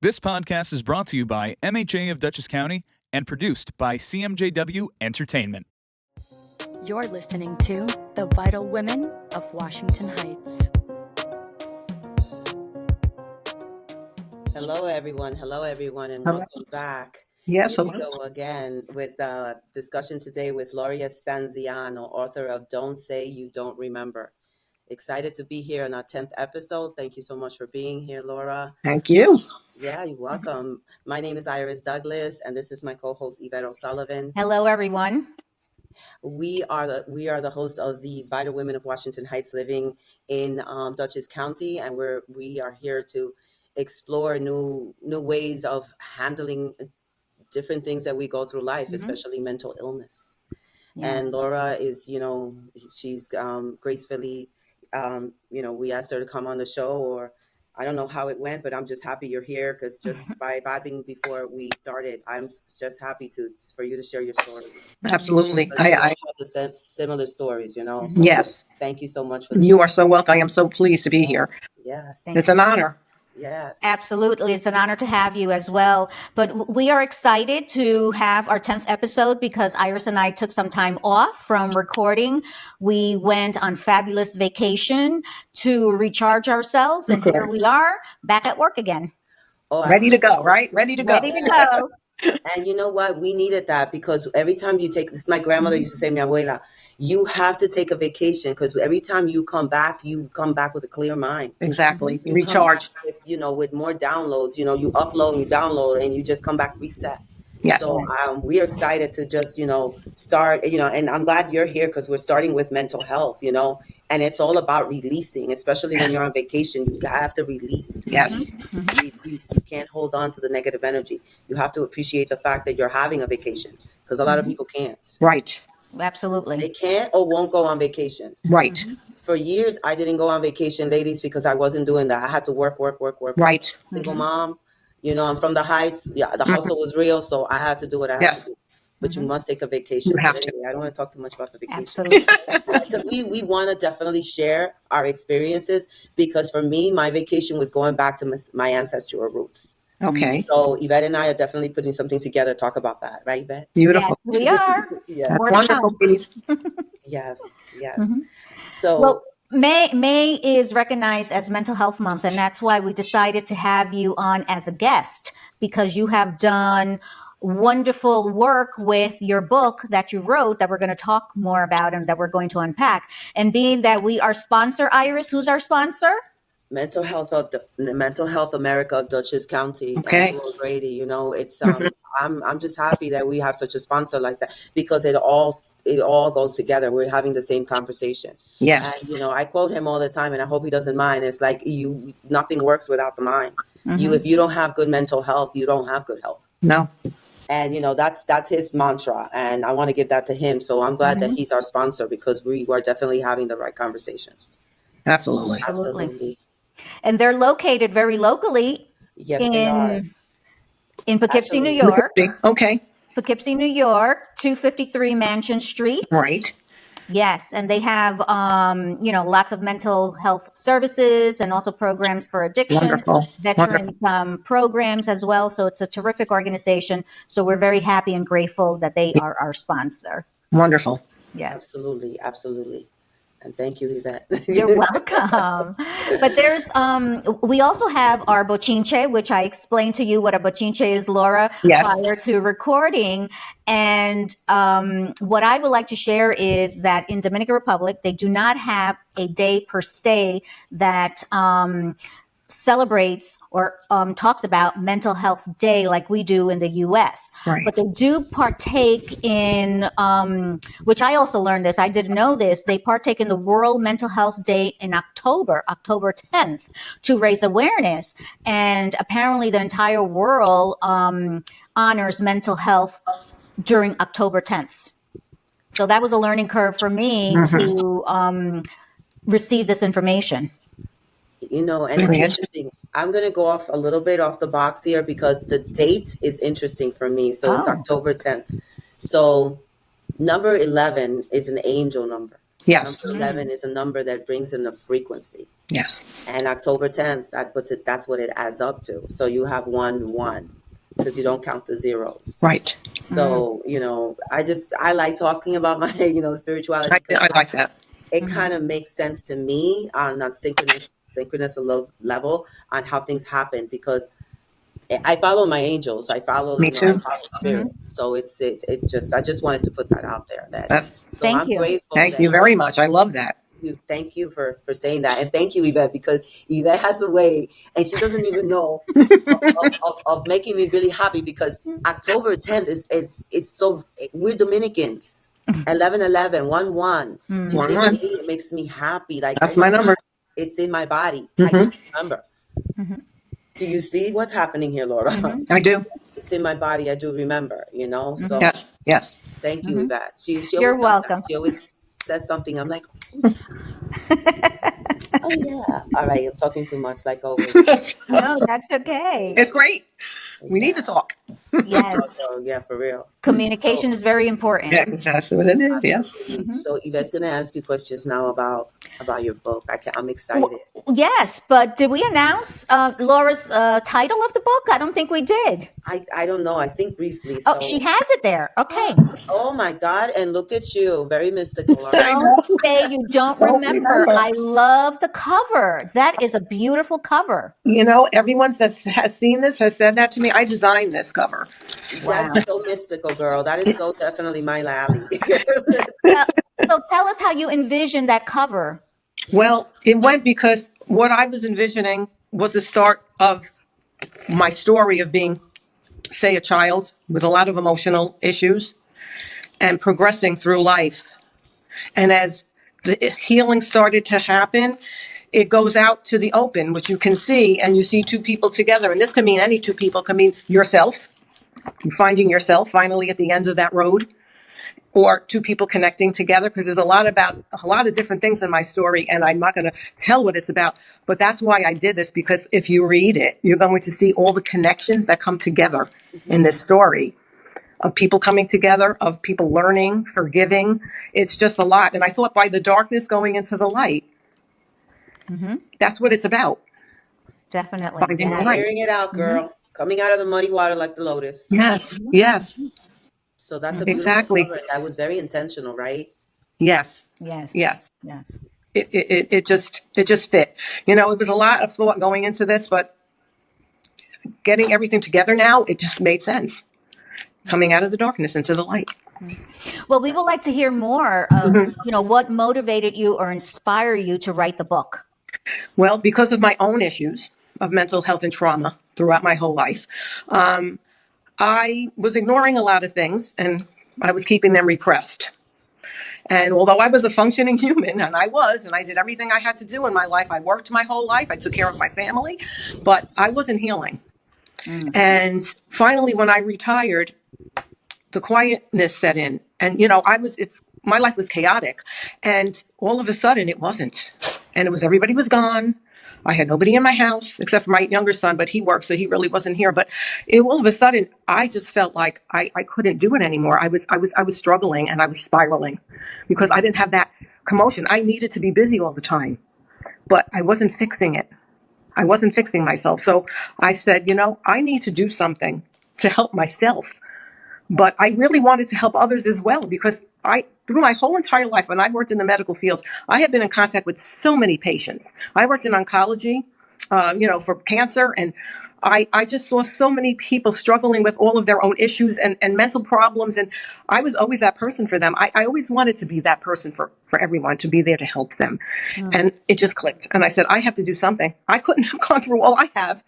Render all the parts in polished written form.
This podcast is brought to you by MHA of Dutchess County and produced by CMJW Entertainment. You're listening to The Vital Women of Washington Heights. Hello, everyone, and welcome back. Yes, Here we go again with discussion today with Gloria Stanziano, author of Don't Say You Don't Remember. Excited to be here on our 10th episode. Thank you so much for being here, Laura. Thank you. Yeah, you're welcome. My name is Iris Douglas, and this is my co-host Ivette O'Sullivan. Hello, everyone. We are the host of the Vital Women of Washington Heights, living in Dutchess County, and we are here to explore new ways of handling different things that we go through life, especially mental illness. Yeah. And Laura is, she's gracefully, we asked her to come on the show, or I don't know how it went, but I'm just happy you're here, because just by vibing before we started, I'm just happy for you to share your stories. Absolutely. I have the similar stories, So yes. Thank you so much for this. You are so welcome. I am so pleased to be here. Yes. It's an honor. Yes. Absolutely. It's an honor to have you as well. But we are excited to have our 10th episode because Iris and I took some time off from recording. We went on fabulous vacation to recharge ourselves. And here we are back at work again. Oh, ready to go, right? Ready to go. Ready to go. And you know what? We needed that, because every time you take this, my grandmother used to say, mi abuela, you have to take a vacation, because every time you come back with a clear mind. Exactly. Recharge. With more downloads, you upload, you download, and you just come back reset. Yes. So we're excited to just, start, and I'm glad you're here, because we're starting with mental health, and it's all about releasing, especially when you're on vacation. You have to release. Yes. Release. You can't hold on to the negative energy. You have to appreciate the fact that you're having a vacation, because a lot of people can't. Right. Absolutely. They can't or won't go on vacation. Right. For years, I didn't go on vacation, ladies, because I wasn't doing that. I had to work. Right. Single mom, I'm from the Heights. Yeah, the hustle was real, so I had to do what I had to do. But you must take a vacation. You have to. Anyway, I don't want to talk too much about the vacation. Absolutely. Because we want to definitely share our experiences, because for me, my vacation was going back to my ancestral roots. Okay. So Ivette and I are definitely putting something together to talk about that, right, Ivette? Beautiful. Yes, we are. Yeah. Wonderful, ladies. Yes. So. Well, May is recognized as Mental Health Month, and that's why we decided to have you on as a guest, because you have done wonderful work with your book that you wrote that we're going to talk more about and that we're going to unpack. And being that we are sponsor, Iris, who's our sponsor? Mental Health America of Dutchess County. Okay. And Grady, it's I'm just happy that we have such a sponsor like that, because it all goes together. We're having the same conversation. Yes. And, I quote him all the time, and I hope he doesn't mind. It's like nothing works without the mind. If you don't have good mental health, you don't have good health. No. And that's his mantra, and I want to give that to him. So I'm glad that he's our sponsor, because we are definitely having the right conversations. Absolutely. And they're located very locally. Yes, they are. In Poughkeepsie, New York. Okay. Poughkeepsie, New York, 253 Mansion Street. Right. Yes, and they have, lots of mental health services and also programs for addiction, Wonderful. veteran programs as well. So it's a terrific organization. So we're very happy and grateful that they are our sponsor. Wonderful. Yes. Absolutely. And thank you, Yvette. You're welcome. But we also have our bochinche, which I explained to you what a bochinche is, Laura, prior to recording. And what I would like to share is that in Dominican Republic, they do not have a day per se that celebrates or talks about Mental Health Day like we do in the U.S. Right. But they do partake in, which I also learned this, I didn't know this, they partake in the World Mental Health Day in October 10th, to raise awareness. And apparently the entire world honors mental health during October 10th. So that was a learning curve for me to receive this information. And it's interesting. I'm going to go off a little bit off the box here, because the date is interesting for me. So it's October 10th. So number 11 is an angel number. Yes. Number 11 is a number that brings in a frequency. Yes. And October 10th, that's what it adds up to. So you have 1 because you don't count the zeros. Right. So, I like talking about my, spirituality because I like that. it kind of makes sense to me on a synchronous level on how things happen, because I follow my angels. I follow, Me I too. follow spirit. So I just wanted to put that out there. That's So Thank I'm you. grateful Thank that you very much. I love that. thank you for saying that, and thank you, Yvette, because Yvette has a way, and she doesn't even know of making me really happy, because October 10th is so, we're Dominicans. 11/11, 1/1. Just One the one. date makes me happy. Like, I That's know my number. it's in my body. I Hmm. can remember. Do you see what's happening here, Laura? I do. It's in my body. I do remember. So Yes. Yes. thank you, Yvette. She You're always does that. welcome. She always says something. I'm like, oh yeah. All right, I'm talking too much, like always. No, that's okay. It's great. We need Yeah. to talk. Yes. So yeah, for real. So Communication is very important. Yes, that's what it is. Yes. so Yvette's gonna ask you questions now about your book. I'm excited. Yes, but did we announce Laura's title of the book? I don't think we did. I don't know. I think briefly. Oh, she So has it there. Okay. oh my God, and look at you, very mystical, all I right? Don't know. say you don't Don't remember. remember. I love the cover. That is a beautiful cover. Everyone that has seen this has said that to me. I designed this cover. Wow. That's so mystical, girl. That is so definitely my alley. Uh, so tell us how you envision that cover. Well, it went because what I was envisioning was the start of my story of being, say, a child with a lot of emotional issues and progressing through life. And as the healing started to happen, it goes out to the open, which you can see, and you see two people together. And this can mean any two people, can mean yourself, finding yourself finally at the end of that road, or two people connecting together, because there's a lot of different things in my story, and I'm not going to tell what it's about. But that's why I did this, because if you read it, you're going to see all the connections that come together in this story, of people coming together, of people learning, forgiving. It's just a lot. And I thought by the darkness going into the light, that's what it's about. Definitely. Finding the Yeah. light. Hearing it out, girl. Coming out of the muddy water like the lotus. Yes, yes, So that's a beautiful exactly. cover. And that was very intentional, right? Yes, Yes. yes. Yes. It just fit. It was a lot of thought going into this, but getting everything together now, it just made sense. Coming out of the darkness into the light. Well, we would like to hear more of, what motivated you or inspired you to write the book. Well, because of my own issues of mental health and trauma throughout my whole life, I was ignoring a lot of things, and I was keeping them repressed. And although I was a functioning human, and I did everything I had to do in my life, I worked my whole life, I took care of my family, but I wasn't healing. And finally, when I retired, the quietness set in, and my life was chaotic, and all of a sudden it wasn't, and everybody was gone. I had nobody in my house except for my younger son, but he worked, so he really wasn't here. But all of a sudden, I just felt like I couldn't do it anymore. I was struggling, and I was spiraling because I didn't have that commotion. I needed to be busy all the time, but I wasn't fixing it. I wasn't fixing myself. So I said, I need to do something to help myself. But I really wanted to help others as well, because through my whole entire life, when I worked in the medical field, I have been in contact with so many patients. I worked in oncology, for cancer, and I just saw so many people struggling with all of their own issues and mental problems, and I was always that person for them. I always wanted to be that person for everyone, to be there to help them. And it just clicked. And I said, I have to do something. I couldn't have gone through all I have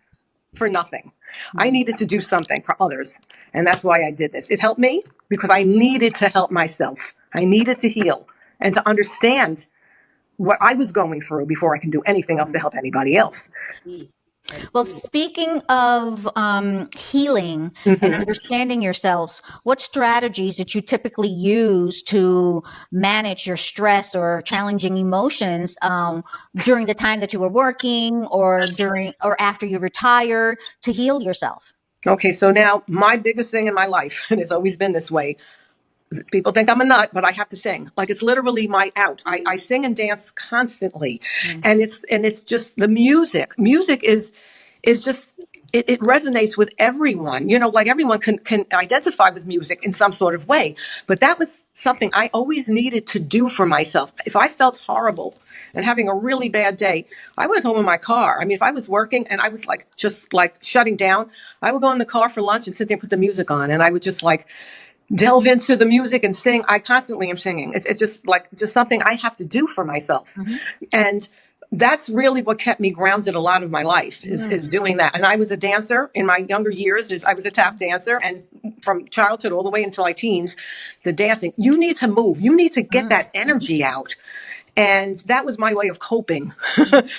for nothing. I needed to do something for others. And that's why I did this. It helped me because I needed to help myself. I needed to heal and to understand what I was going through before I can do anything else to help anybody else. Well, speaking of healing and understanding yourselves, what strategies did you typically use to manage your stress or challenging emotions during the time that you were working, or during or after you retired, to heal yourself? Okay, so now my biggest thing in my life, and it's always been this way, People think I'm a nut, but I have to sing. Like it's literally my out. I sing and dance constantly. And it's just the music. Music is just it resonates with everyone. Like everyone can identify with music in some sort of way. But that was something I always needed to do for myself. If I felt horrible and having a really bad day, I went home in my car. I mean, if I was working and I was like just like shutting down, I would go in the car for lunch and sit there and put the music on, and I would just like delve into the music and sing. I constantly am singing. It's just something I have to do for myself. And that's really what kept me grounded a lot of my life is doing that. And I was a dancer in my younger years. I was a tap dancer, and from childhood all the way until my teens, the dancing, you need to move. You need to get that energy out. And that was my way of coping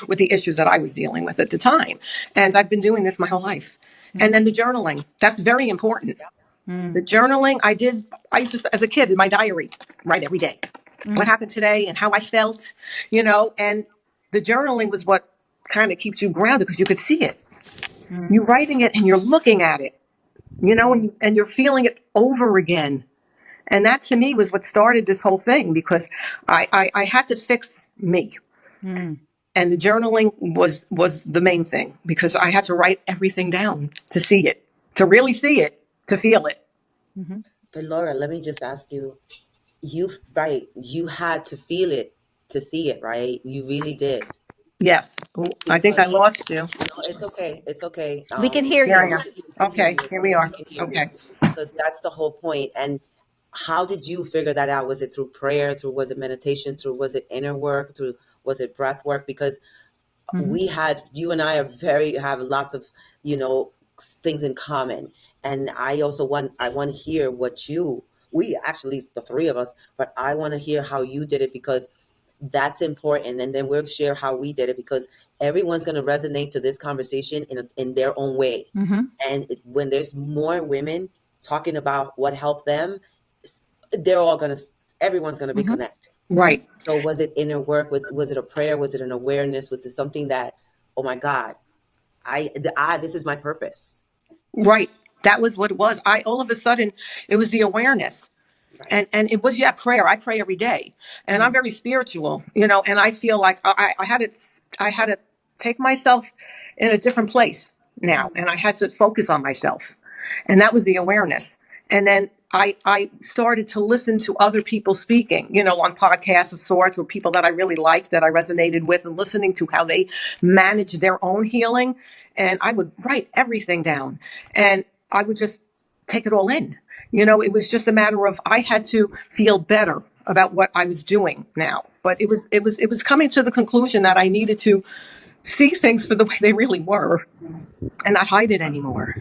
with the issues that I was dealing with at the time. And I've been doing this my whole life. And then the journaling, that's very important. The journaling I used to, as a kid, in my diary, write every day what happened today and how I felt, and the journaling was what kind of keeps you grounded because you could see it. You're writing it and you're looking at it, and you're feeling it over again. And that to me was what started this whole thing because I had to fix me. And the journaling was the main thing because I had to write everything down to see it, to really see it, to feel it. But Laura, let me just ask you, you had to feel it to see it, right? You really did. Yes. Ooh, I think I Because lost you. no, it's okay. It's okay. We can hear Here I you. am. Okay, here we are. We can hear you. Okay. Because that's the whole point. And how did you figure that out? Was it through prayer? Was it meditation? Was it inner work? Was it breath work? Because you and I have lots of, things in common. And I want to hear we actually, the three of us, but I want to hear how you did it because that's important. And then we'll share how we did it because everyone's going to resonate to this conversation in their own way. And when there's more women talking about what helped them, everyone's going to be connected. Right. So was it inner work? Was it a prayer? Was it an awareness? Was it something that, oh my God, this is my purpose. Right. That was what it was. All of a sudden, it was the awareness. Right. And it was, prayer. I pray every day. And I'm very spiritual, and I feel like I had to take myself in a different place now. And I had to focus on myself. And that was the awareness. And then I started to listen to other people speaking, on podcasts of sorts with people that I really liked, that I resonated with, and listening to how they manage their own healing. And I would write everything down and I would just take it all in. It was just a matter of I had to feel better about what I was doing now. But it was coming to the conclusion that I needed to see things for the way they really were and not hide it anymore.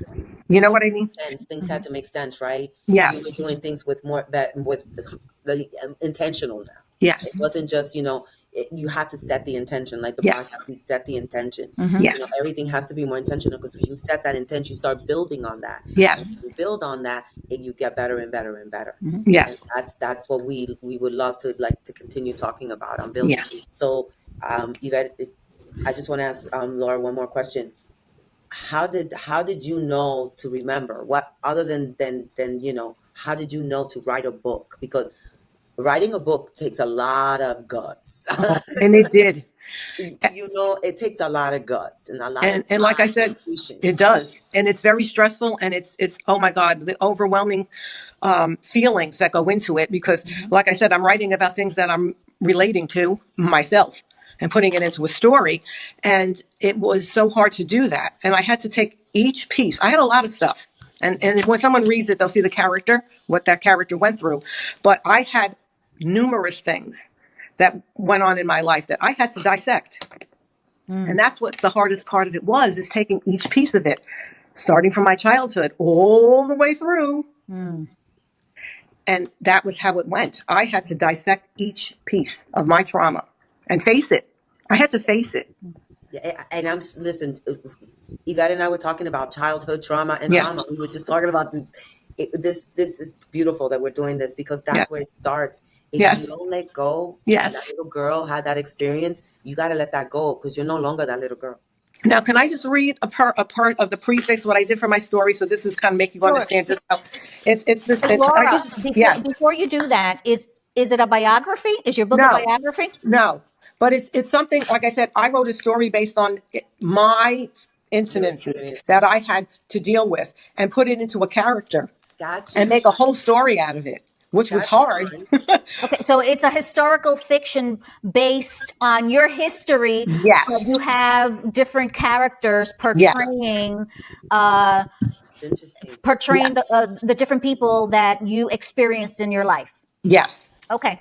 You know what I mean? Things had to make sense, right? Yes. You were doing things with the intentional now. Yes. It wasn't just, you had to set the intention, like the Yes. podcast, we set the intention. Yes. Everything has to be more intentional because when you set that intention, you start building on that. Yes. And when you build on that, and you get better and better and better. Yes. And that's what we would love to continue talking about on building. Yes. So, Yvette, I just want to ask Laura one more question. How did you know to remember what other than how did you know to write a book? Because writing a book takes a lot of guts. And it did. It takes a lot of guts and a lot of time And like I said, and patience. it does. And it's very stressful. And it's, oh my God, the overwhelming feelings that go into it. Because like I said, I'm writing about things that I'm relating to myself and putting it into a story. And it was so hard to do that. And I had to take each piece. I had a lot of stuff. And when someone reads it, they'll see the character, what that character went through. But I had numerous things that went on in my life that I had to dissect. And that's what the hardest part of it is taking each piece of it, starting from my childhood all the way through. And that was how it went. I had to dissect each piece of my trauma and face it. I had to face it. Yeah, and listen, Yvette and I were talking about childhood trauma and Yes. trauma. We were just talking about this. This is beautiful that we're doing this because that's Yes. where it starts. If Yes. you don't let go, Yes. that little girl had that experience, you got to let that go because you're no longer that little girl. Now, can I just read a part of the prefix, what I did for my story? So this is kind of make you Sure. understand just how it's this. I Laura, just, before yes, before you do that, is it a biography? Is your book a no, biography? no, but it's something, like I said, I wrote a story based on my Your incidences that experiences. I had to deal with and put it into a character and Gotcha. make a whole story out of it, which was That's hard. fun. Okay, so it's a historical fiction based on your history, but Yes, you have different characters yes, uh, It's interesting. portraying yes, the different people that you experienced in your life. yes. Okay.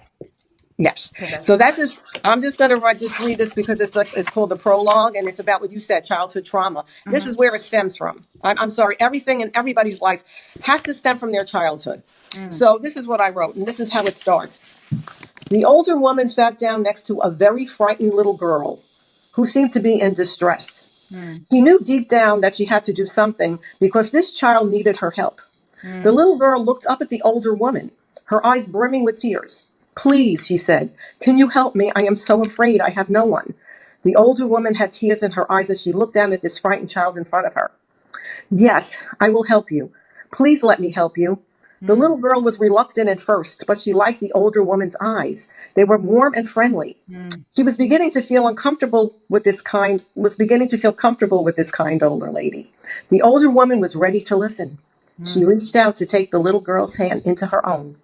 Yes. Okay. That's So that's just, I'm just going to just read this because it's called the prologue and it's about what you said, childhood trauma. This Mm-hmm. is where it stems from. I'm sorry. Everything in everybody's life has to stem from their childhood. Mm. So this is what I wrote and this is how it starts. The older woman sat down next to a very frightened little girl who seemed to be in distress. Mm. She knew deep down that she had to do something because this child needed her help. The Mm. little girl looked up at the older woman, her eyes brimming with tears. Please, she said, can you help me? I am so afraid. I have no one. The older woman had tears in her eyes as she looked down at this frightened child in front of her. Yes, I will help you. Please let me help you. The Mm. little girl was reluctant at first, but she liked the older woman's eyes. They were warm and friendly. Mm. She was beginning to feel comfortable with this kind older lady. The older woman was ready to listen. She Mm. reached out to take the little girl's hand into her own.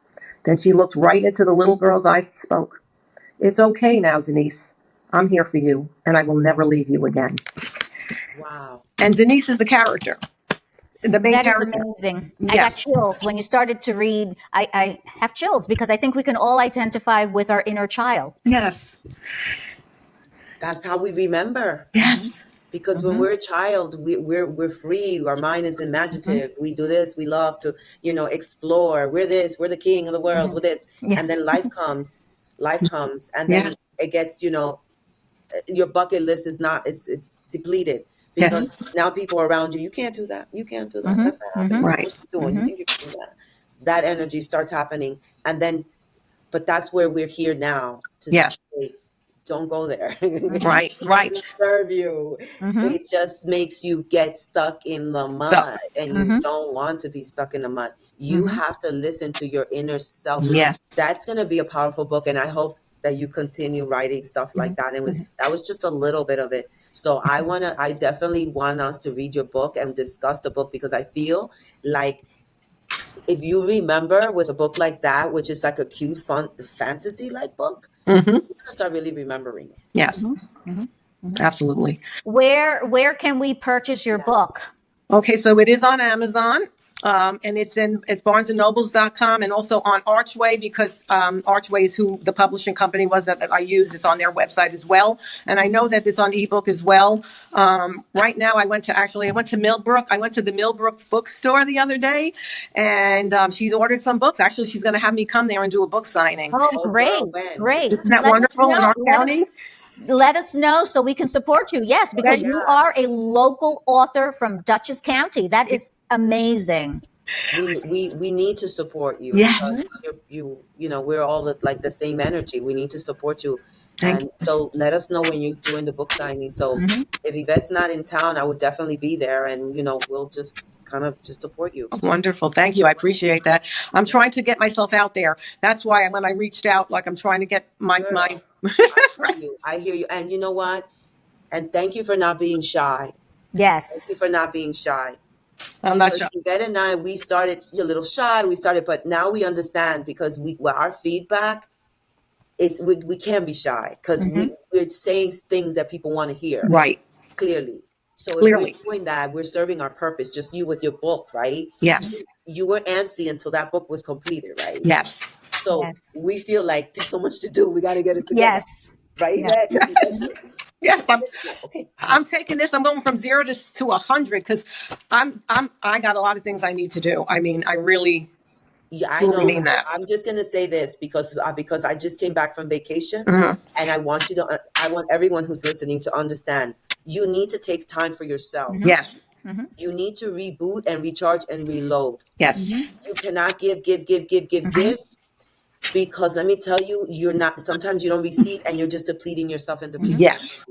Then she looked right into the little girl's eyes and spoke. It's okay now, Denise. I'm here for you, and I will never leave you again. wow. And Denise is the character, the main That is character. amazing. I got Yes, chills when you started to read. I have chills because I think we can all identify with our inner child. yes, That's how we remember. Mm-hmm. yes, Because when Mm-hmm. we're a child, we're free. Our mind is Mm-hmm. imaginative. We do this. We love to, explore. We're this. We're the king of the world. Mm-hmm. We're this. Yeah. And then life comes, and then yes, it gets, your bucket list is not. It's depleted Mm-hmm. because yes, now people around you. You can't do that. You can't do that. Mm-hmm. That's not happening. Mm-hmm. What right, are you doing? You Mm-hmm. think you can do that? That energy starts happening, and then, but that's where we're here now to yes, say, don't go there. Mm-hmm. right, It right. doesn't serve you. Mm-hmm. It just makes you get stuck in the So, mud, and you Mm-hmm. don't want to be stuck in the mud. You Mm-hmm. have to listen to your inner self. yes, That's going to be a powerful book, and I hope that you continue writing stuff like that. And Mm-hmm. that was just a little bit of it. So I definitely want us to read your book and discuss the book, because I feel like if you remember with a book like that, which is like a cute, fun, fantasy-like book, hmm, you're gonna start really remembering it. yes, Mm-hmm. Mm-hmm. absolutely. Where can we purchase your Yes. book? Okay, so it is on Amazon. And it's barnesandnobles.com and also on Archway because Archway is who the publishing company was that I used. It's on their website as well. And I know that it's on ebook as well. Right now I went to Millbrook. I went to the Millbrook bookstore the other day and she's ordered some books. Actually, she's going to have me come there and do a book signing. Oh, Oh, great, girl, when? great. Isn't that Let us wonderful in know. our county? Let us know so we can support you. Yes, because Thank you. you are Yes. a local author from Dutchess County. That is amazing. We need to support you Yes. Mhm. because we're all like the same energy. We need to support you, Thank and so let us know when you're doing the book signing. So Mhm. if Yvette's not in town, I would definitely be there, and we'll just kind of just support you. you. Wonderful. Thank you. I appreciate that. I'm trying to get myself out there. That's why when I reached out, like I'm trying to get my Girl, I hear you. I hear you, and you know what? And thank you for not being shy. Thank you Yes. for not being shy. I'm not Because sure. Yvette and I, we started a little shy. We started, but now we understand because our feedback is we can be shy because Hmm. we're saying things that people want to hear Right. clearly. So if we're Clearly. doing that, we're serving our purpose. Just you with your book, right? Yes. You were antsy until that book was completed, right? Yes. So Yes. we feel like there's so much to do. We got to get it together, Yes. right, Yes. Yvette? Because Yes. Yes. like, okay, I'm taking this. I'm going from 0 to 100 because I got a lot of things I need to do. I mean, I really yeah, I truly know. mean So that. I'm just gonna say this because I just came back from vacation, Mhm. and I want everyone who's listening to understand. You need to take time for yourself. Hmm. Yes. Hmm. You need to reboot and recharge and reload. Hmm. Yes. You cannot give, because let me tell you, you're not. Sometimes you don't receive, and you're just depleting yourself and Hmm. depleting Yes.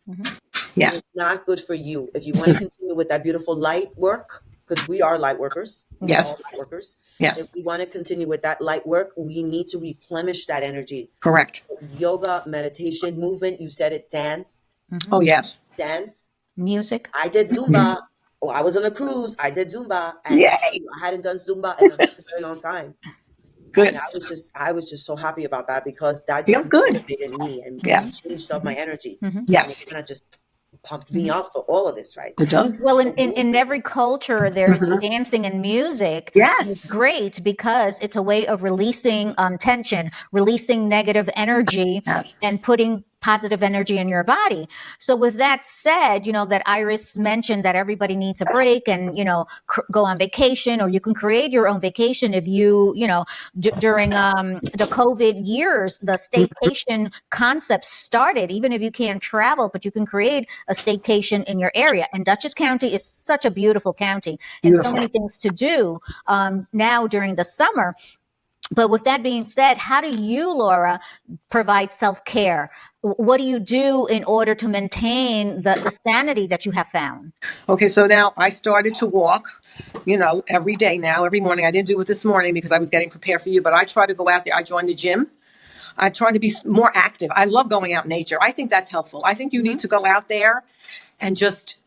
energy. Hmm. and Yes. it's not good for you. If you want to continue with that beautiful light work, because we are light workers, we are all Yes. light workers. If Yes. we want to continue with that light work, we need to replenish that energy. Correct. Yoga, meditation, movement. You said it. Dance, Oh, yes. dance. Music. I did Zumba. Oh, I was on a cruise. I did Zumba, and Yay. I hadn't done Zumba in a very long time. And Good. I was just so happy about that because that Feels just good. motivated me and Yes. changed up my energy. And it Yes. kind of just pumped me up for all of this right It now. does. Well, So in movement. every culture, there's dancing and music. And it's Yes. great because it's a way of releasing tension, releasing negative energy, Yes. and putting positive energy in your body. So with that said, that Iris mentioned that everybody needs a break and, go on vacation, or you can create your own vacation if during the COVID years, the staycation concept started, even if you can't travel, but you can create a staycation in your area. And Dutchess County is such a beautiful county and so Beautiful. many things to do now during the summer. But with that being said, how do you, Laura, provide self-care? What do you do in order to maintain the sanity that you have found? Okay, so now I started to walk, every day now, every morning. I didn't do it this morning because I was getting prepared for you, but I try to go out there. I joined the gym. I try to be more active. I love going out in nature. I think that's helpful. I think you need to go out there and just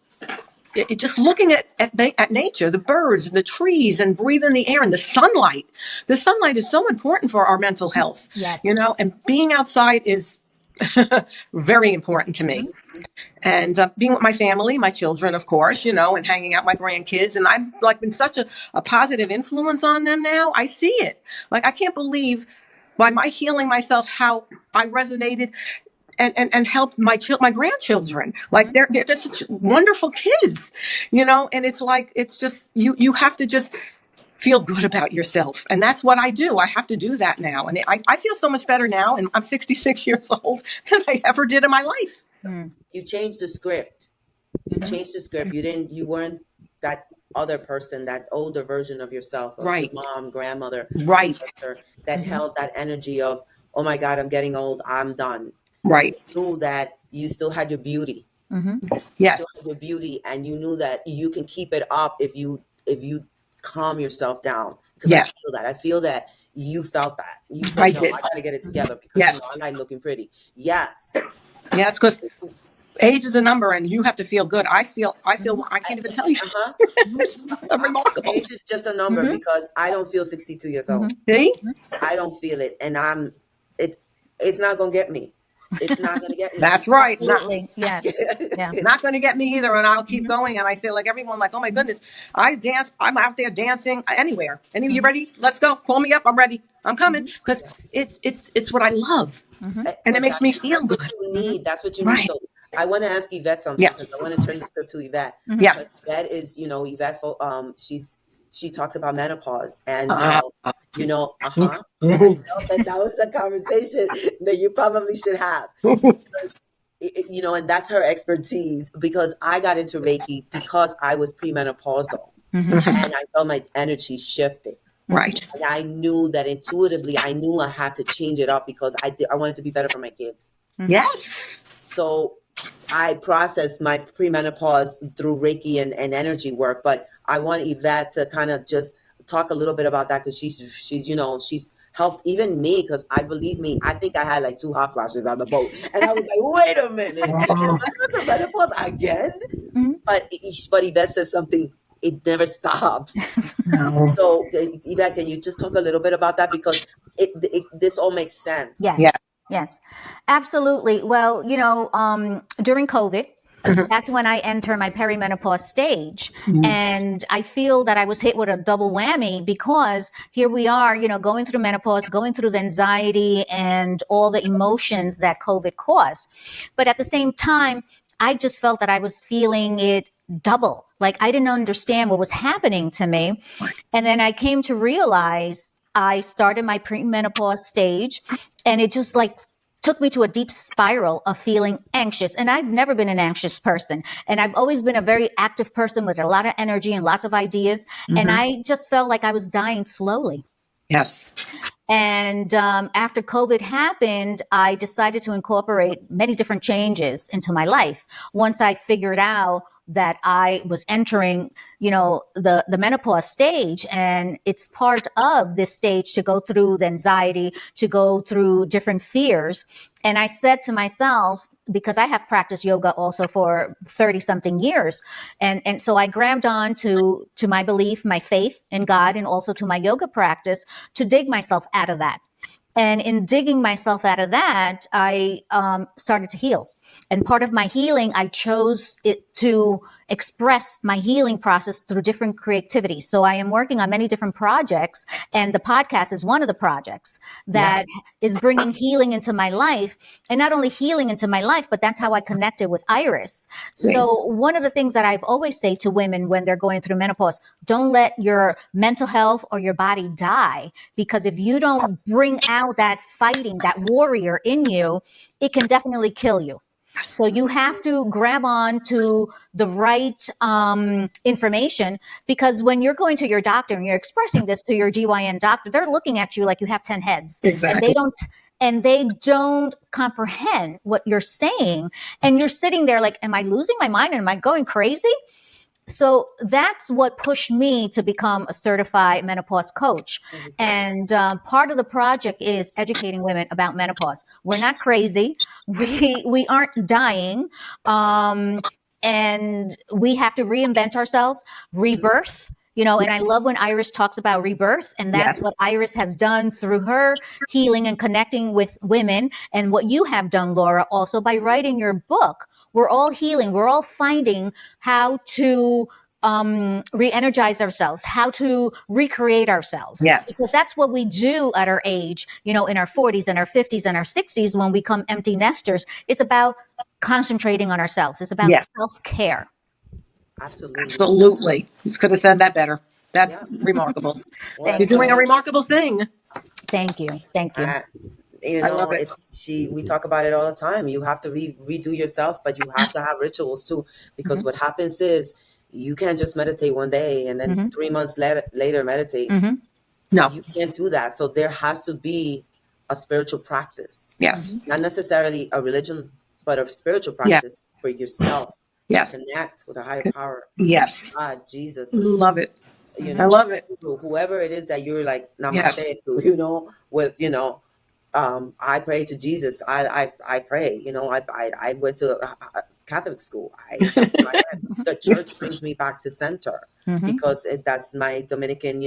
looking at nature, the birds and the trees, and breathing the air and the sunlight. The sunlight is so important for our mental health, Yes. and being outside is very important to me. And being with my family, my children, of course, and hanging out with my grandkids. And I've been such a positive influence on them now. I see it. I can't believe by my healing myself how I resonated and helped my grandchildren. They're just such wonderful kids, and it's just you have to just feel good about yourself. And that's what I do. I have to do that now. And I feel so much better now. And I'm 66 years old than I ever did in my life. You changed the script. You changed the script. You weren't that other person, that older version of yourself, of Right. your mom, grandmother, Right. sister, that held that energy of, oh my God, I'm getting old, I'm done. Right. You knew that you still had your beauty. Yes. Still had your beauty, and you knew that you can keep it up if you calm yourself down. Because Yes. I feel that you felt that. You I said, no, did. I gotta get it together because Yes. I'm not looking pretty. Yes. Yes. Because age is a number, and you have to feel good. I feel. I can't even tell you. Uh-huh. It's remarkable. Age is just a number because I don't feel 62 years old. See? I don't feel it, and it's not gonna get me. It's not gonna get me. That's right. Absolutely. Yes. Yeah. Not going to get me either. And I'll keep going. And I say, everyone, oh my goodness, I dance. I'm out there dancing anywhere. You ready? Let's go. Call me up. I'm ready. I'm coming because it's what I love, and it makes me feel That's good. what you need. That's what you need. Right. So I want to ask Yvette something Yes. because I want to turn the script to Yvette. Yes. Yvette is, Yvette. She talks about menopause, and Uh, And I felt that was a conversation that you probably should have. Because, and that's her expertise. Because I got into Reiki because I was premenopausal, and I felt my energy shifting. Right. And I knew that intuitively, I knew I had to change it up because I wanted to be better for my kids. Yes. So I processed my premenopause through Reiki and energy work. But I want Yvette to kind of just talk a little bit about that because she's helped even me because I think I had like 2 hot flashes on the boat. And I was like, wait a minute, am I on menopause again? But Yvette says something, it never stops. No. So Yvette, can you just talk a little bit about that? Because this all makes sense. Yes. Yeah. Yes. Absolutely. Well, during COVID, that's when I enter my perimenopause stage. And I feel that I was hit with a double whammy because here we are, going through menopause, going through the anxiety and all the emotions that COVID caused. But at the same time, I just felt that I was feeling it double. Like I didn't understand what was happening to me. And then I came to realize I started my premenopause stage and it just took me to a deep spiral of feeling anxious. And I've never been an anxious person. And I've always been a very active person with a lot of energy and lots of ideas. And I just felt like I was dying slowly. Yes. And after COVID happened, I decided to incorporate many different changes into my life. Once I figured out that I was entering, the menopause stage, and it's part of this stage to go through the anxiety, to go through different fears. And I said to myself, because I have practiced yoga also for 30 something years. And so I grabbed on to my belief, my faith in God, and also to my yoga practice to dig myself out of that. And in digging myself out of that, I started to heal. And part of my healing, I chose it to express my healing process through different creativity. So I am working on many different projects, and the podcast is one of the projects that is bringing healing into my life. And not only healing into my life, but that's how I connected with Iris. So one of the things that I've always say to women when they're going through menopause, don't let your mental health or your body die, because if you don't bring out that fighting, that warrior in you, it can definitely kill you. So you have to grab on to the right information, because when you're going to your doctor and you're expressing this to your GYN doctor, they're looking at you like you have 10 heads. Exactly. And they don't comprehend what you're saying. And you're sitting there like, am I losing my mind? Am I going crazy? So that's what pushed me to become a certified menopause coach. And part of the project is educating women about menopause. We're not crazy. We aren't dying. And we have to reinvent ourselves, rebirth. And I love when Iris talks about rebirth, and that's what Iris has done through her healing and connecting with women, and what you have done, Laura, also by writing your book. We're all healing. We're all finding how to re-energize ourselves, how to recreate ourselves. Yes. Because that's what we do at our age, in our 40s and our 50s and our 60s when we become empty nesters. It's about concentrating on ourselves. It's about self-care. Absolutely. Absolutely. You could have said that better. That's Yeah. remarkable. Well, You're doing a remarkable thing. Thank you. Thank you. I love it. We talk about it all the time. You have to redo yourself, but you have to have rituals too, because what happens is you can't just meditate one day and then 3 months later meditate. No. You can't do that. So there has to be a spiritual practice. Yes. Not necessarily a religion, but a spiritual practice for yourself Yes. to connect with a higher power. Yes. God, Jesus. Love it. You I love it. whoever it is that you're like namaste Yes. to, with I pray to Jesus. I pray. I went to a Catholic school. That's what I am. The church brings me back to center because that's my Dominican,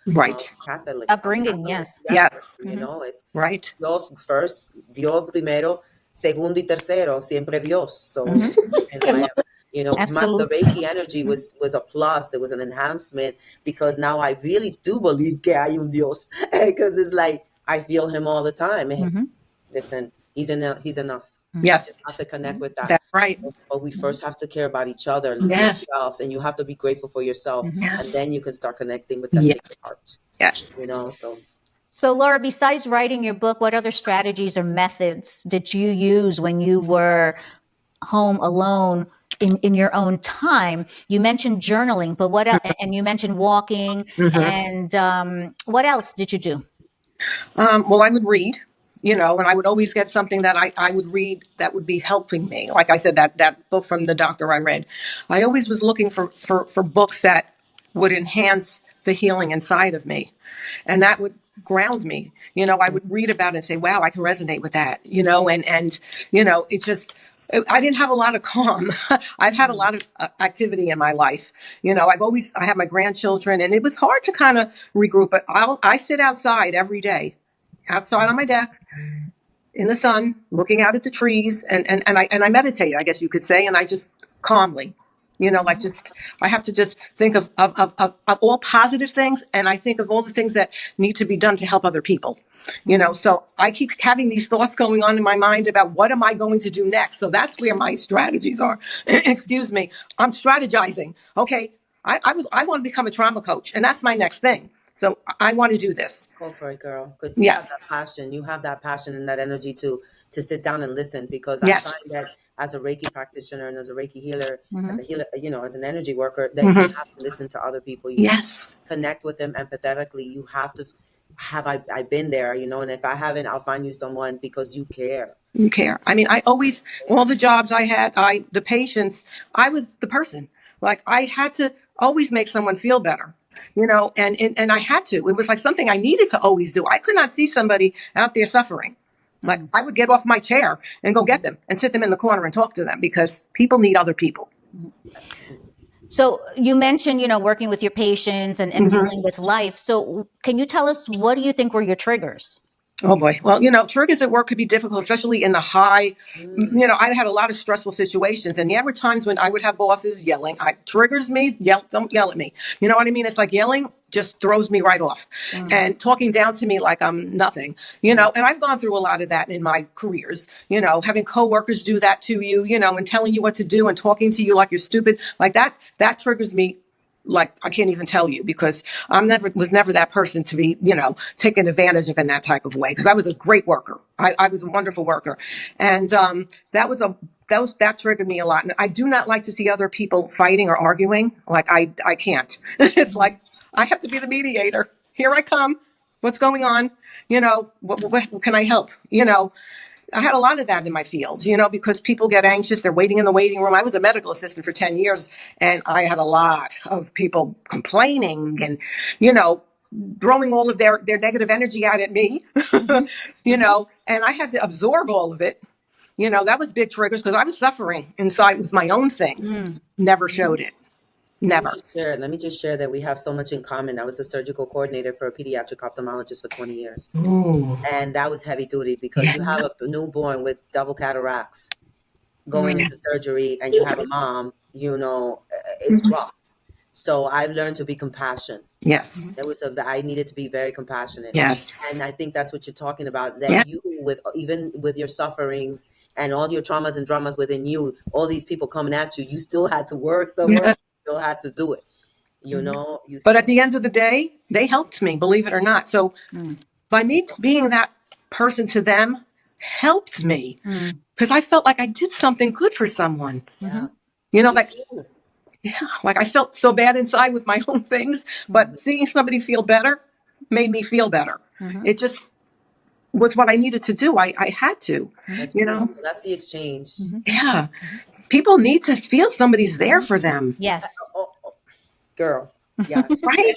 Right. Catholic Upbringing, yes. Yeah, Yes. it's Right. Dios first, Dios primero, segundo y tercero, siempre Dios. So, and the Reiki energy was a plus. It was an enhancement because now I really do believe que hay un Dios, because it's like I feel him all the time. Listen, he's in us. Yes. You have to connect with that. That's right. But we first have to care about each other, Yes. yourselves, and you have to be grateful for yourself, Yes. and then you can start connecting with that sacred heart. Yes. So, Laura, besides writing your book, what other strategies or methods did you use when you were home alone in your own time? You mentioned journaling, but what else? And you mentioned walking. And what else did you do? Well, I would read, and I would always get something that I would read that would be helping me. Like I said, that book from the doctor I read. I always was looking for books that would enhance the healing inside of me. And that would ground me. I would read about it and say, wow, I can resonate with that, and it's just, I didn't have a lot of calm. I've had a lot of activity in my life. I have my grandchildren, and it was hard to kind of regroup, but I sit outside every day, outside on my deck in the sun, looking out at the trees, and I meditate, I guess you could say, and I just calmly, I have to just think of all positive things, and I think of all the things that need to be done to help other people. So I keep having these thoughts going on in my mind about what am I going to do next. So that's where my strategies are. Excuse me. I'm strategizing. Okay. I want to become a trauma coach, and that's my next thing. So I want to do this. Go for it, girl. Because you have that passion. You have that passion and that energy to sit down and listen. Because I find that as a Reiki practitioner and as a Reiki healer, as a healer, as an energy worker, that you have to listen to other people. You have to connect with them empathetically. You have to have I been there, and if I haven't, I'll find you someone because you care. You care. I mean, I always, all the jobs I had, the patients, I was the person. Like I had to always make someone feel better, and I had to. It was like something I needed to always do. I could not see somebody out there suffering. Like I would get off my chair and go get them and sit them in the corner and talk to them because people need other people. So you mentioned, working with your patients and Mm-hmm. dealing with life. So can you tell us, what do you think were your triggers? Oh boy. Well, triggers at work could be difficult, especially in the high. I had a lot of stressful situations, and there were times when I would have bosses yelling. Triggers me. Don't yell at me. You know what I mean? It's like yelling just throws me right off, and talking down to me like I'm nothing. And I've gone through a lot of that in my careers. Having coworkers do that to you. And telling you what to do and talking to you like you're stupid, like that. That triggers me. Like I can't even tell you because was never that person to be, taken advantage of in that type of way. Because I was a great worker. I was a wonderful worker. And, that triggered me a lot. And I do not like to see other people fighting or arguing. Like I can't. It's like, I have to be the mediator. Here I come. What's going on? What can I help? I had a lot of that in my field, because people get anxious. They're waiting in the waiting room. I was a medical assistant for 10 years and I had a lot of people complaining and, throwing all of their negative energy out at me, and I had to absorb all of it. That was big triggers because I was suffering inside with my own things. Never showed it. Never. Let me just share that we have so much in common. I was a surgical coordinator for a pediatric ophthalmologist for 20 years. Ooh. And that was heavy duty because you have a newborn with double cataracts going into surgery and you have a mom, it's rough. So I've learned to be compassionate. Yes. I needed to be very compassionate. Yes. And I think that's what you're talking about, that you, even with your sufferings and all your traumas and dramas within you, all these people coming at you, you still had to work the work, you still had to do it. But at the end of the day, they helped me, believe it or not. So by me being that person to them helped me because I felt like I did something good for someone. Like I felt so bad inside with my own things, but seeing somebody feel better made me feel better. It just was what I needed to do. I had to, That's beautiful. That's the exchange. Yeah. People need to feel somebody's there for them. Yes. Girl. Yes. Right.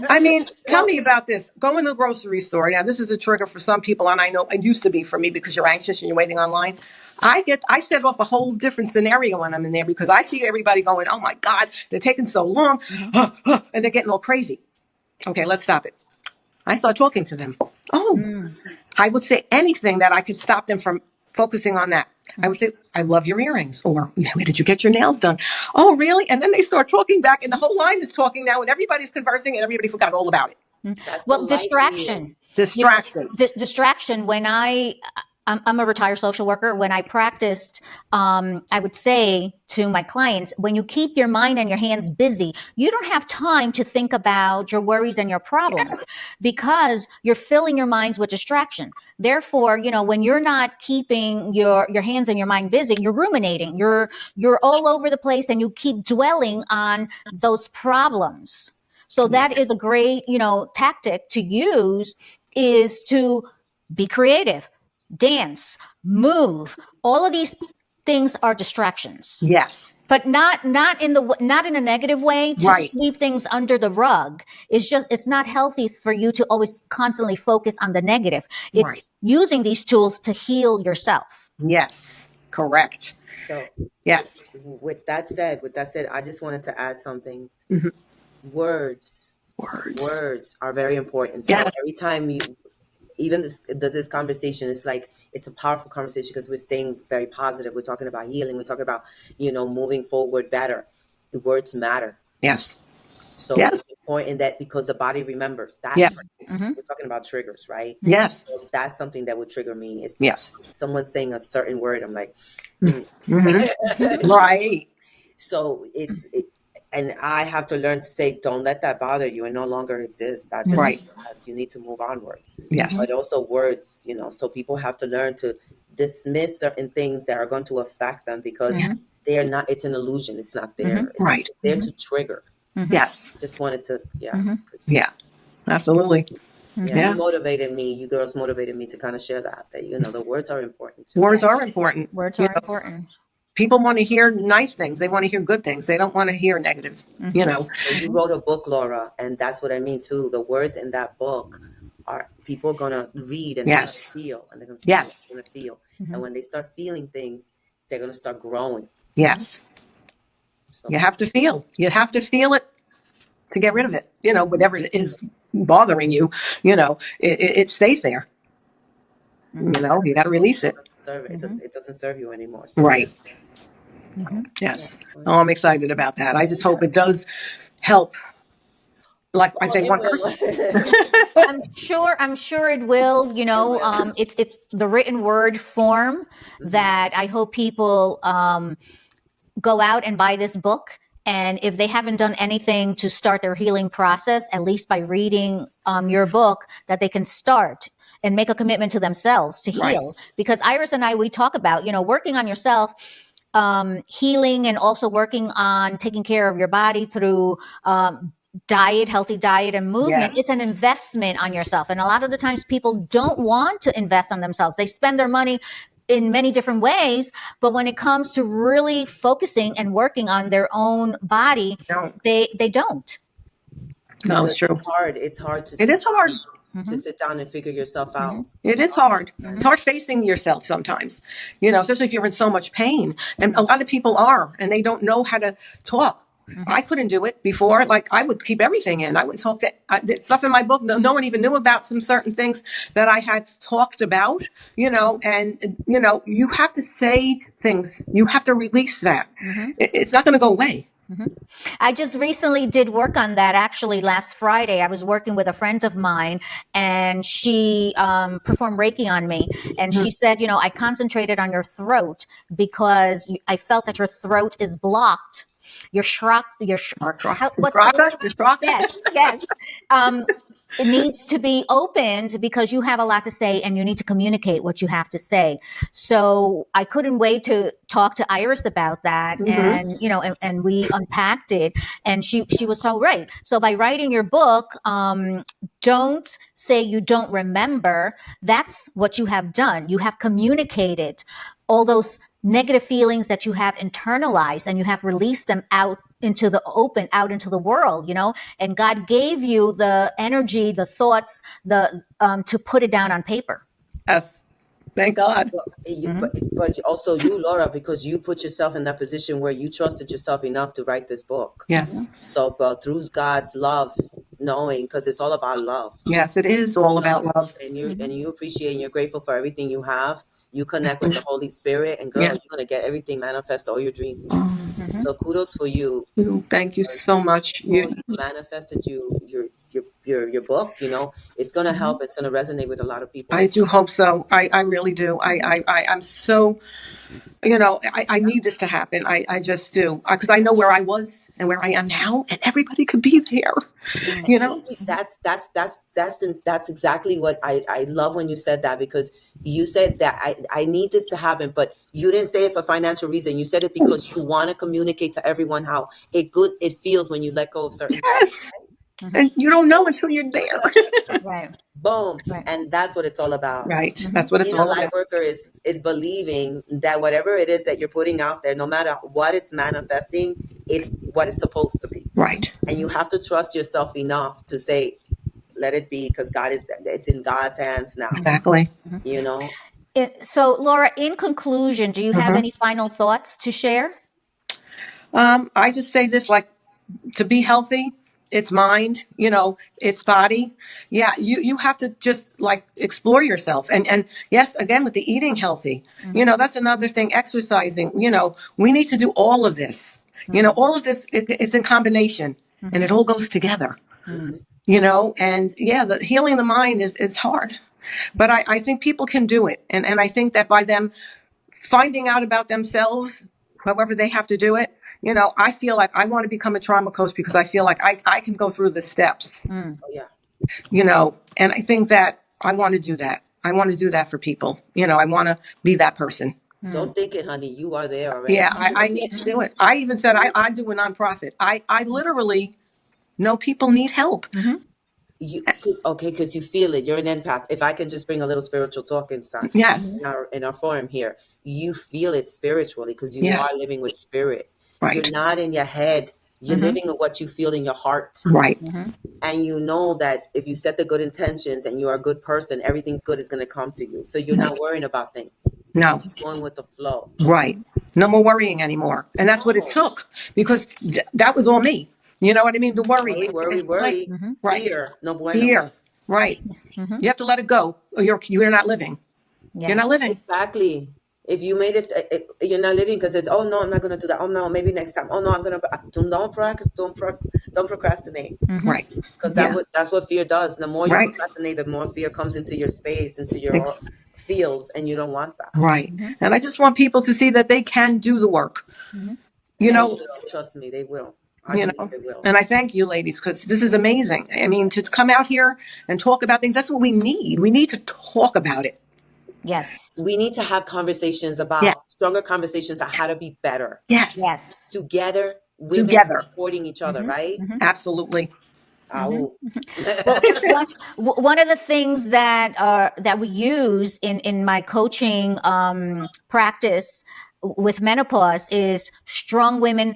I mean, tell me about this. Go in the grocery store. Now, this is a trigger for some people, and I know it used to be for me because you're anxious and you're waiting online. I set off a whole different scenario when I'm in there because I see everybody going, oh my God, they're taking so long, and they're getting all crazy. Okay, let's stop it. I start talking to them. I would say anything that I could stop them from focusing on that. I would say, I love your earrings, or where did you get your nails done? Oh, really? And then they start talking back and the whole line is talking now and everybody's conversing and everybody forgot all about it. Well, distraction. Distraction. When I'm a retired social worker. When I practiced, I would say to my clients, when you keep your mind and your hands busy, you don't have time to think about your worries and your problems because you're filling your minds with distraction. Therefore, when you're not keeping your hands and your mind busy, you're ruminating, you're all over the place and you keep dwelling on those problems. So that is a great, tactic to use, is to be creative. Dance, move, all of these things are distractions. Yes. But not in a negative way to sweep things under the rug. It's not healthy for you to always constantly focus on the negative. It's using these tools to heal yourself. Yes. Correct. So yes. With that said, I just wanted to add something. Words are very important. So every time even this conversation is like, it's a powerful conversation because we're staying very positive. We're talking about healing. We're talking about, moving forward better. The words matter. Yes. So it's important that because the body remembers that. We're talking about triggers, right? Yes. So that's something that would trigger me is someone saying a certain word. I'm like, right. So and I have to learn to say, don't let that bother you. It no longer exists. That's right. You need to move onward. Yes. But also words, so people have to learn to dismiss certain things that are going to affect them because they're not, it's an illusion. It's not there. It's there to trigger. Yes. Just wanted to, Yeah, absolutely. Yeah. You motivated me. You girls motivated me to kind of share that you know the words are important too. Words are important. Words You are know, important. people want to hear nice things. They want to hear good things. They don't want to hear negative, you know. So you wrote a book, Laura, and that's what I mean too. The words in that book are people gonna read and they're gonna Yes. feel and they're gonna feel Yes. and they're gonna feel. And when they start feeling things, they're gonna start growing. Yes. So You have to feel. You have to feel it to get rid of it. You know, whatever is bothering you, you know, it stays there. You know, you got to release it. serve it. It doesn't serve you anymore. So Right. Yes. Oh, I'm excited about that. I just hope it does help. Like I say, it one person. will. I'm sure it will, you know, will. it's the written word form that I hope people, go out and buy this book. And if they haven't done anything to start their healing process, at least by reading your book, that they can start and make a commitment to themselves to Right. heal. Because Iris and I, we talk about, you know, working on yourself, healing, and also working on taking care of your body through diet, healthy diet and movement. Yeah. It's an investment on yourself. And a lot of the times people don't want to invest on themselves. They spend their money in many different ways, but when it comes to really focusing and working on their own body, No. they don't. No, it's Because true. it's hard to It is hard. sit down and figure yourself out. It is hard. It's hard facing yourself sometimes, you know, especially if you're in so much pain. And a lot of people are, and they don't know how to talk. I couldn't do it before. Like I would keep everything in. I would talk to I did stuff in my book. No one even knew about some certain things that I had talked about, you know, and, you know, you have to say things. You have to release that. It's not going to go away. I just recently did work on that. Actually, last Friday, I was working with a friend of mine, and she performed Reiki on me. And she said, you know, I concentrated on your throat because I felt that your throat is blocked. What's the word? Distracted. Yes, yes. It needs to be opened because you have a lot to say and you need to communicate what you have to say. So I couldn't wait to talk to Iris about that. And, you know, and we unpacked it, and she was so right. So by writing your book, don't say you don't remember. That's what you have done. You have communicated all those negative feelings that you have internalized, and you have released them out into the open, out into the world, you know, and God gave you the energy, the thoughts, to put it down on paper. Yes. Thank God. But also you, Laura, because you put yourself in that position where you trusted yourself enough to write this book. Yes. So, but through God's love, knowing, because it's all about love. Yes, it is all about love. And you appreciate and you're grateful for everything you have. You connect with the Holy Spirit, and girl, Yeah. you're gonna get everything manifest, all your dreams. So kudos for you. Thank you so much. You manifested your book. You know, it's gonna help. It's gonna resonate with a lot of people. I do hope so. I really do. I'm so, you know, I need this to happen. I just do. Because I know where I was and where I am now, and everybody could be there, you know? That's exactly what I love when you said that, because you said that I need this to happen, but you didn't say it for financial reason. You said it because you want to communicate to everyone how it feels when you let go of certain things. Yes. And you don't know until you're there. Right. Boom. Right. And that's what it's all about. Right. That's what it's Being a all light about. worker is believing that whatever it is that you're putting out there, no matter what it's manifesting, it's what it's supposed to be. Right. And you have to trust yourself enough to say, let it be, because it's in God's hands now. Exactly. You know? So, Laura, in conclusion, do you have any final thoughts to share? I just say this, like, to be healthy, it's mind, you know, it's body. Yeah, you have to just like explore yourself. And yes, again, with the eating healthy, you know, that's another thing, exercising, you know, we need to do all of this. You know, all of this, it's in combination, and it all goes together, you know, and yeah, the healing the mind is hard, but I think people can do it. And I think that by them finding out about themselves, however they have to do it, you know, I feel like I want to become a trauma coach because I feel like I can go through the steps, Oh, yeah. you know, and I think that I want to do that. I want to do that for people. You know, I want to be that person. Don't think it, honey. You are there already. Yeah, I need to do it. I even said I do a nonprofit. I literally know people need help. Okay, because you feel it. You're an empath. If I can just bring a little spiritual talk inside Yes. in our forum here, you feel it spiritually because you Yes. are living with spirit. Right. You're not in your head. You're living with what you feel in your heart. Right. And you know that if you set the good intentions and you're a good person, everything good is going to come to you. So you're not worrying about things. No. You're just going with the flow. Right. No more worrying anymore. And that's what it took, because that was all me. You know what I mean? The worry. Worry. Right. Fear. No bueno. Fear. Right. You have to let it go, or you're not living. You're not living. Exactly. If you made it, you're not living because it's, oh no, I'm not going to do that. Oh no, maybe next time. Oh no, I'm going to, don't procrastinate. Right. Because Yeah. that's what fear does. The more you Right. procrastinate, the more fear comes into your space, into your feels, and you don't want that. Right. And I just want people to see that they can do the work. You know, Trust me, they will. I you believe know, they will. and I thank you ladies, because this is amazing. I mean, to come out here and talk about things, that's what we need. We need to talk about it. Yes. We need to have conversations about Yeah. stronger conversations on how to be better. Yes. Yes. Together, women Together. supporting each other, right? Absolutely. Oh. One of the things that we use in my coaching practice with menopause is strong women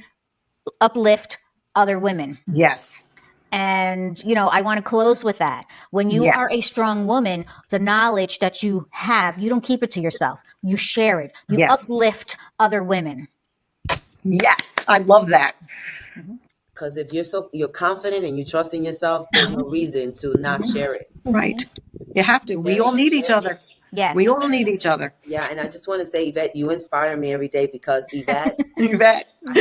uplift other women. Yes. And, I want to close with that. When you Yes. are a strong woman, the knowledge that you have, you don't keep it to yourself. You share it. You Yes. uplift other women. Yes. I love that. Because if you're confident and you trust in yourself, there's no reason to not share it. Right. You have to. We all need each other. Yes. We all need each other. Yeah, and I just want to say, Yvette, you inspire me every day because Yvette, Yvette. I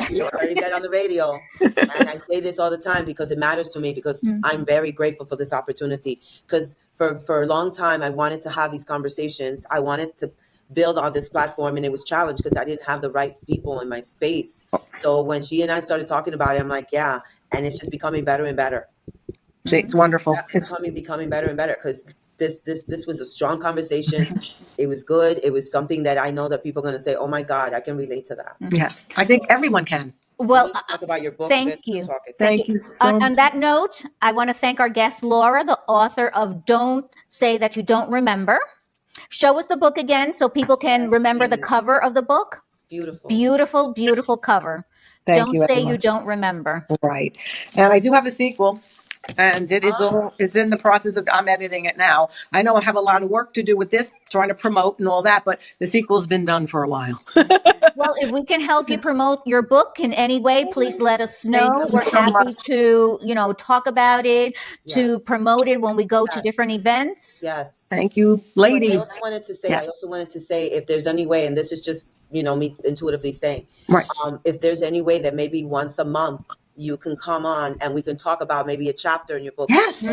heard Yvette on the radio. And I say this all the time because it matters to me, because I'm very grateful for this opportunity. Because for a long time, I wanted to have these conversations. I wanted to build on this platform, and it was challenged because I didn't have the right people in my space. So when she and I started talking about it, I'm like, yeah, and it's just becoming better and better. See, it's wonderful. It's becoming better and better because this was a strong conversation. It was good. It was something that I know that people are going to say, oh my God, I can relate to that. Yes. I think everyone can. Well, Talk about your book. thank Yvette, you. talk it. Thank you so On much. that note, I want to thank our guest, Laura, the author of Don't Say That You Don't Remember. Show us the book again so people can remember the cover of the book. Beautiful. Beautiful, beautiful cover. Thank Don't you, say everyone. you don't remember. Right. And I do have a sequel, and it's in the process of, I'm editing it now. I know I have a lot of work to do with this, trying to promote and all that, but the sequel's been done for a while. Well, if we can help you promote your book in any way, please let us know. Thank you We're so happy much. to, talk about it, to promote it when we go to Yes. different events. Yes. Thank you, But ladies. I Yeah. also wanted to say, if there's any way, and this is just, me intuitively saying, Right. if there's any way that maybe once a month you can come on and we can talk about maybe a chapter in your book, Yes.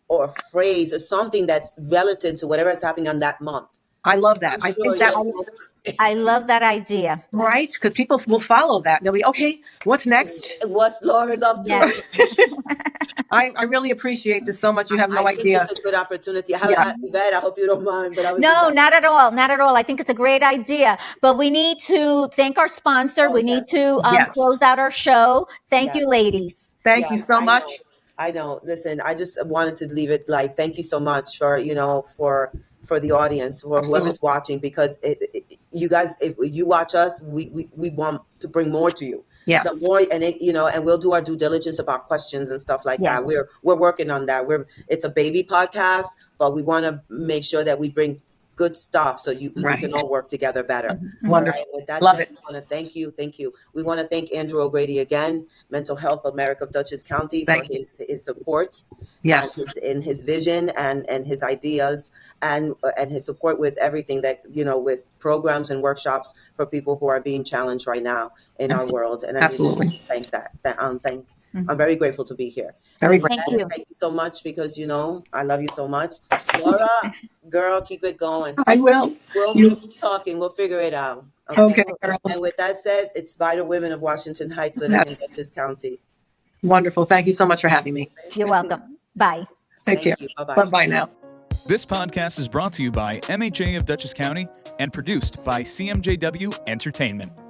or a phrase or something that's relative to whatever is happening on that month. I love that. I'm I sure think that, I love that idea. right? Because people will follow that. They'll be, okay, what's next? What's Laura's up to? Yes. I really appreciate this so much. You have no I think idea. it's a good opportunity. Yeah. Yvette, I hope you don't mind, but I was No, not at all. Not at all. I think it's a great idea. But we need to thank our sponsor. We need to Yes. close out our show. Thank Yes. you, ladies. Thank you so much. I know. Listen, I just wanted to leave it like, thank you so much for, for the audience, for whoever's watching, because you guys, if you watch us, we want to bring more to you. Yes. The more, and and we'll do our due diligence about questions and stuff like that. Yes. We're working on that. It's a baby podcast, but we want to make sure that we bring good stuff so we can all work together better. Wonderful. All right, with that Love said, it. we want to thank you. We want to thank Andrew O'Grady again, Mental Health America of Dutchess County, for his support, Yes. and his vision and his ideas, and his support with everything that, with programs and workshops for people who are being challenged right now in our world. And I Absolutely. really thank that. I'm very grateful to be here. Very And grateful. Thank you. Thank you so much, because I love you so much. Laura, girl, keep it going. I will. We'll keep talking. We'll figure it out. Okay, girls. And with that said, it's Vital Women of Washington Heights living in Dutchess County. Wonderful. Thank you so much for having me. You're welcome. Bye. Take care. You. Bye-bye. Bye-bye now. This podcast is brought to you by MHA of Dutchess County and produced by CMJW Entertainment.